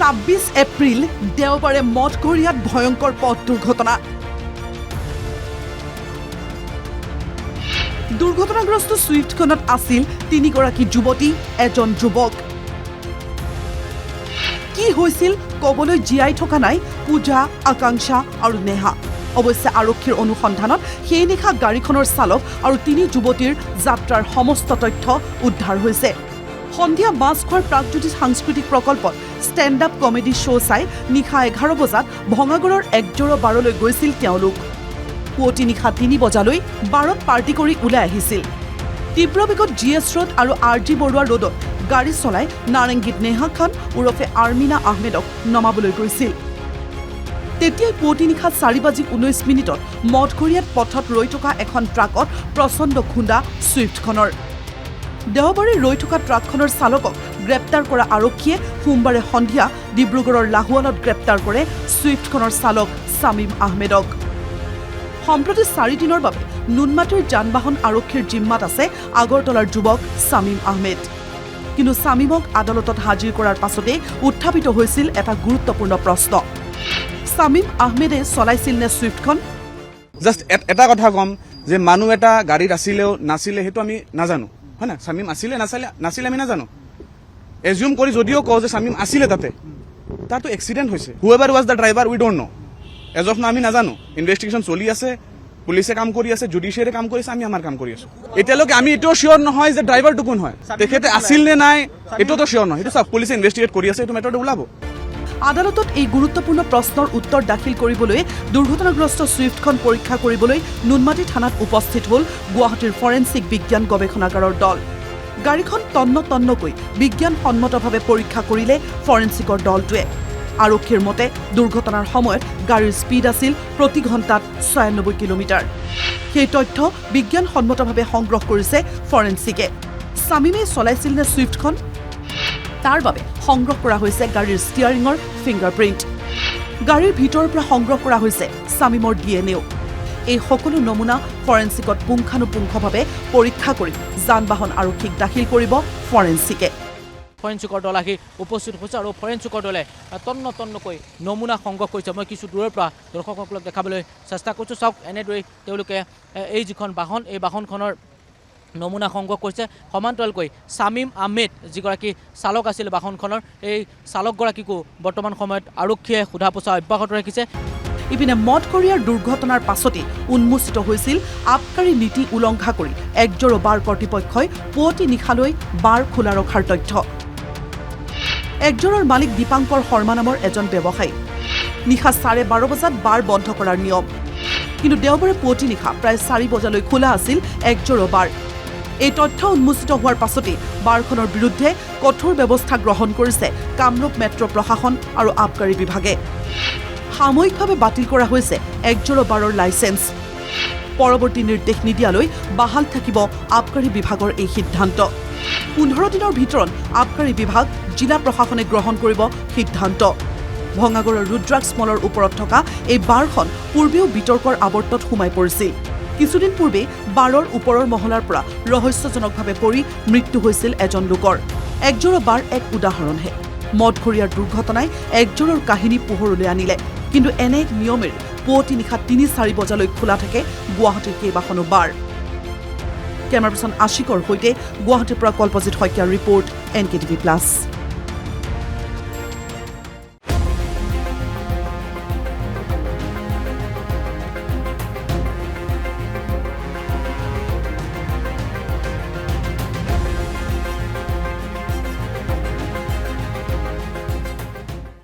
26 এপ্ৰিল দেওবাৰে মঠঘৰীয়াত ভয়ংকৰ পথ দুৰ্ঘটনা। দুৰ্ঘটনাগ্ৰস্ত ছুইফ্টখনত আছিল 3গৰাকী যুৱতী, এজন যুৱক। কি হৈছিল ক'বলৈ জীয়াই থকা নাই পূজা, আকাংক্ষা আৰু নেহা। অৱশ্যে আৰক্ষীৰ অনুসন্ধানত সেই নিশা গাড়ীখনৰ চালক আৰু 3 যুৱতীৰ যাত্ৰাৰ সমস্ত তথ্য উদ্ধাৰ হৈছে। সন্ধিয়া মাছ খোৱাৰ প্ৰাগজ্যোতিষ সাংস্কৃতিক প্ৰকল্পত ষ্টেণ্ড আপ কমেডি শ্ব' চাই নিশা 11 বজাত ভঙাগড়ৰ একজোৰ বাৰলৈ গৈছিল তেওঁলোক। পুৱতি নিশা 3 বজালৈ বাৰত পাৰ্টি কৰি ওলাই আহিছিল। তীব্ৰ বেগত GS ৰোড আৰু RG বৰুৱা ৰোডত গাড়ী চলাই নাৰেংগীত নেহা খান ওৰফে আৰ্মিনা আহমেদক নমাবলৈ গৈছিল। তেতিয়াই পুৱতি নিশা 4:19 মঠঘৰীয়াত পথত ৰৈ থকা এখন ট্ৰাকত প্ৰচণ্ড খুন্দা ছুইফ্টখনৰ। দেওবাৰে ৰৈ থকা ট্ৰাকখনৰ চালকক গ্ৰেপ্তাৰ কৰা আৰক্ষীয়ে সোমবাৰে সন্ধিয়া ডিব্ৰুগড়ৰ লাহোৱালত গ্ৰেপ্তাৰ কৰে ছুইফ্টখনৰ চালক ছামিম আহমেদক। সম্প্ৰতি 4 দিনৰ বাবে নুনমাটিৰ যান-বাহন আৰক্ষীৰ জিম্মাত আছে আগৰতলাৰ যুৱক ছামিম আহমেদ। কিন্তু ছামিমক আদালতত হাজিৰ কৰাৰ পাছতে উত্থাপিত হৈছিল এটা গুৰুত্বপূৰ্ণ প্ৰশ্ন। ছামিম আহমেদে চলাইছিল নে ছুইফ্টখন? জাষ্ট এটা কথা কম যে মানুহ এটা গাড়ীত আছিলেও নাছিলে সেইটো আমি নাজানো, হয় না? ছামিম আছিলে নাছিলে আমি নাজানো। এজিউম কৰি যদিও কওঁ যে ছামিম আছিলে তাতো এক্সিডেণ্ট হৈছে। However was the driver we don't know. As of now আমি নাজানো। ইনভেষ্টিগেশ্যন চলি আছে, পুলিচে কাম কৰি আছে, জুডিচিয়াৰে কাম কৰিছে, আমি আমাৰ কাম কৰি আছো। এতিয়ালৈকে আমি এতিয়াও চিয়ৰ নহয় যে ড্ৰাইভাৰটো কোন হয়, তেখেতে আছিল নে নাই এইটোতো চিয়ৰ নহয়। সেইটো চাওক, পুলিচে ইনভেষ্টিগেট কৰি আছে, এইটো মেটাৰটো ওলাব। আদালতত এই গুৰুত্বপূৰ্ণ প্ৰশ্নৰ উত্তৰ দাখিল কৰিবলৈ দুৰ্ঘটনাগ্ৰস্ত ছুইফ্টখন পৰীক্ষা কৰিবলৈ নুনমাটি থানাত উপস্থিত হ'ল গুৱাহাটীৰ ফৰেনচিক বিজ্ঞান গৱেষণাগাৰৰ দল। গাড়ীখন তন্নতন্নকৈ বিজ্ঞানসন্মতভাৱে পৰীক্ষা কৰিলে ফৰেনচিকৰ দলটোৱে। আৰক্ষীৰ মতে দুৰ্ঘটনাৰ সময়ত গাড়ীৰ স্পীড আছিল প্ৰতি ঘণ্টাত 96 কিলোমিটাৰ। সেই তথ্য বিজ্ঞানসন্মতভাৱে সংগ্ৰহ কৰিছে ফৰেনচিকে। ছামিমে চলাইছিল নে ছুইফ্টখন? তাৰ বাবে সংগ্ৰহ কৰা হৈছে গাড়ীৰ ষ্টিয়াৰিঙৰ ফিংগাৰপ্ৰিণ্ট। গাড়ীৰ ভিতৰৰ পৰা সংগ্ৰহ কৰা হৈছে ছামিমৰ DNA। এই সকলো নমুনা ফৰেনচিকত পুংখানুপুংখভাৱে পৰীক্ষা কৰি যান-বাহন আৰক্ষীক দাখিল কৰিব ফৰেনচিকে। ফৰেনচিকৰ দল আহি উপস্থিত হৈছে আৰু ফৰেনচিকৰ দলে তন্নতন্নকৈ নমুনা সংগ্ৰহ কৰিছে। মই কিছু দূৰৰ পৰা দৰ্শকসকলক দেখাবলৈ চেষ্টা কৰিছোঁ। চাওক, এনেদৰেই তেওঁলোকে এই যিখন বাহন, এই বাহনখনৰ নমুনা সংগ্ৰহ কৰিছে। সমান্তৰালকৈ ছামিম আহমেদ যিগৰাকী চালক আছিল বাহনখনৰ, এই চালকগৰাকীকো বৰ্তমান সময়ত আৰক্ষীয়ে সোধা পোছা অব্যাহত ৰাখিছে। ইপিনে মঠঘৰীয়াৰ দুৰ্ঘটনাৰ পাছতেই উন্মোচিত হৈছিল আবকাৰী নীতি উলংঘা কৰি একজোৰ বাৰ কৰ্তৃপক্ষই পুৱতি নিশালৈ বাৰ খোলা ৰখাৰ তথ্য। একজোৰৰ মালিক দীপাংকৰ শৰ্মা নামৰ এজন ব্যৱসায়ী। নিশা 12:30 বজাত বাৰ বন্ধ কৰাৰ নিয়ম, কিন্তু দেওবাৰে পুৱতি নিশা প্ৰায় 4 বজালৈ খোলা আছিল একজোৰ বাৰ। এই তথ্য উন্মোচিত হোৱাৰ পাছতেই বাৰখনৰ বিৰুদ্ধে কঠোৰ ব্যৱস্থা গ্ৰহণ কৰিছে কামৰূপ মেট্ৰ' প্ৰশাসন আৰু আবকাৰী বিভাগে। সাময়িকভাৱে বাতিল কৰা হৈছে একজোৰ বাৰৰ লাইচেন্স। পৰৱৰ্তী নিৰ্দেশ নিদিয়ালৈ বাহাল থাকিব আবকাৰী বিভাগৰ এই সিদ্ধান্ত। 15 দিনৰ ভিতৰত আবকাৰী বিভাগ, জিলা প্ৰশাসনে গ্ৰহণ কৰিব সিদ্ধান্ত। ভঙাগড়ৰ ৰুদ্ৰাক্স মলৰ ওপৰত থকা এই বাৰখন পূৰ্বেও বিতৰ্কৰ আৱৰ্তত সোমাই পৰিছিল। কিছুদিন পূৰ্বে বাৰৰ ওপৰৰ মহলাৰ পৰা ৰহস্যজনকভাৱে পৰি মৃত্যু হৈছিল এজন লোকৰ। একজোৰ বাৰ এক উদাহৰণহে। মঠঘৰীয়াৰ দুৰ্ঘটনাই একজোৰৰ কাহিনী পোহৰলৈ আনিলে। কিন্তু এনে এক নিয়মেৰে পুৱতি নিশা 3-4 বজালৈ খোলা থাকে গুৱাহাটীৰ কেইবাখনো বাৰ। কেমেৰা পাৰ্চন আশিকৰ সৈতে গুৱাহাটীৰ পৰা কল্পজিৎ শইকীয়াৰ ৰিপৰ্ট, NKTV+।